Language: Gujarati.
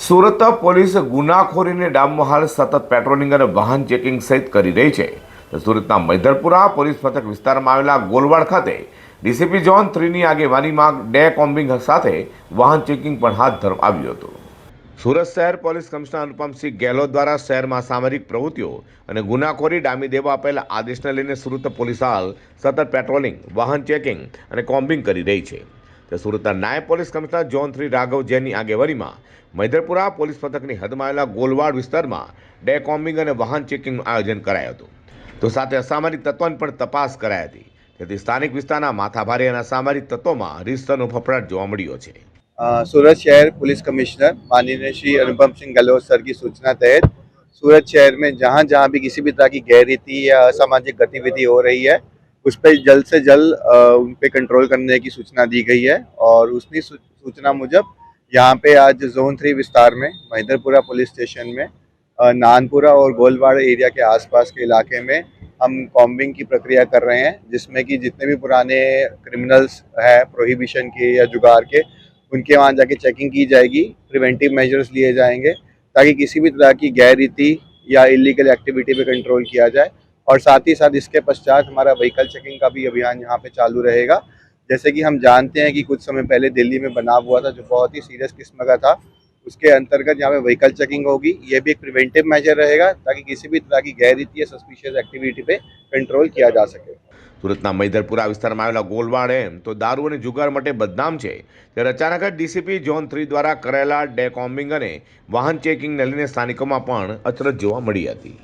સુરત પોલીસ ગુનાખોરીને ડામમાં હાલ સતત પેટ્રોલિંગ અને વાહન ચેકિંગ સહિત કરી રહી છે. તો સુરતના મૈધરપુરા પોલીસ મથક વિસ્તારમાં આવેલા ગોલવાડ ખાતે ડીસીપી ઝોન 3ની આગેવાનીમાં ડે કોમ્બિંગ સાથે વાહન ચેકિંગ પણ હાથ ધરવામાં આવ્યું હતું. સુરત શહેર પોલીસ કમિશનર અનુપમસિંહ ગેહલોત દ્વારા શહેરમાં સામાજિક પ્રવૃત્તિઓ અને ગુનાખોરી ડામી દેવા આપેલા આદેશને લઈને સુરત પોલીસ હાલ સતત પેટ્રોલિંગ, વાહન ચેકિંગ અને કોમ્બિંગ કરી રહી છે. તો સુરતના નાયબ પોલીસ કમિશનર ઝોન 3 રાઘવ જૈનની આગેવાનીમાં મૈધરપુરા પોલીસ મથકની હદમાં આવેલા ગોલવાડ વિસ્તારમાં ડે કોમ્બિંગ અને વાહન ચેકિંગનું આયોજન કરાયું હતું. તો સાથે અસામાજિક તત્વોની પણ તપાસ કરાઈ હતી. તેથી સ્થાનિક વિસ્તારના માથાભારે અને અસામાજિક તત્વોમાં રીતસરનો ફફડાટ જોવા મળ્યો છે. सूरत शहर पुलिस कमिश्नर माननीय श्री अनुपम सिंह गहलोत सर की सूचना तहत सूरत शहर में जहां जहां भी किसी भी तरह की गैररीति या असामाजिक गतिविधि हो रही है उस पर जल्द से जल्द उन पे कंट्रोल करने की सूचना दी गई है और उसकी सूचना मुजब यहाँ पे आज जोन 3 विस्तार में महिदरपुरा पुलिस स्टेशन में नानपुरा और गोलवाड़ एरिया के आसपास के इलाके में हम कॉम्बिंग की प्रक्रिया कर रहे हैं, जिसमें कि जितने भी पुराने क्रिमिनल्स हैं प्रोहिबिशन के या जुगार के, उनके वहाँ जाके चेकिंग की जाएगी, प्रिवेंटिव मेजर्स लिए जाएंगे ताकि किसी भी तरह की गैर रीति या इलीगल एक्टिविटी पे कंट्रोल किया जाए। और साथ ही साथ इसके पश्चात हमारा व्हीकल चेकिंग का भी अभियान यहाँ पे चालू रहेगा। जैसे कि हम जानते हैं कि कुछ समय पहले दिल्ली में बनाव हुआ था जो बहुत ही सीरियस किस्म का था, उसके अंतर्गत यहाँ पे व्हीकल चेकिंग होगी। ये भी एक प्रिवेंटिव मेजर रहेगा ताकि किसी भी तरह की गैर रीति या सस्पिशियस एक्टिविटी पे कंट्रोल किया जा सके। સુરતના મૈધરપુરા વિસ્તારમાં આવેલા ગોલવાડ એમ તો દારૂ અને જુગાર માટે બદનામ છે, ત્યારે અચાનક જ ડીસીપી ઝોન 3 દ્વારા કરેલા ડે કોમ્બિંગ અને વાહન ચેકિંગને લઈને સ્થાનિકોમાં પણ અચરજ જોવા મળી હતી.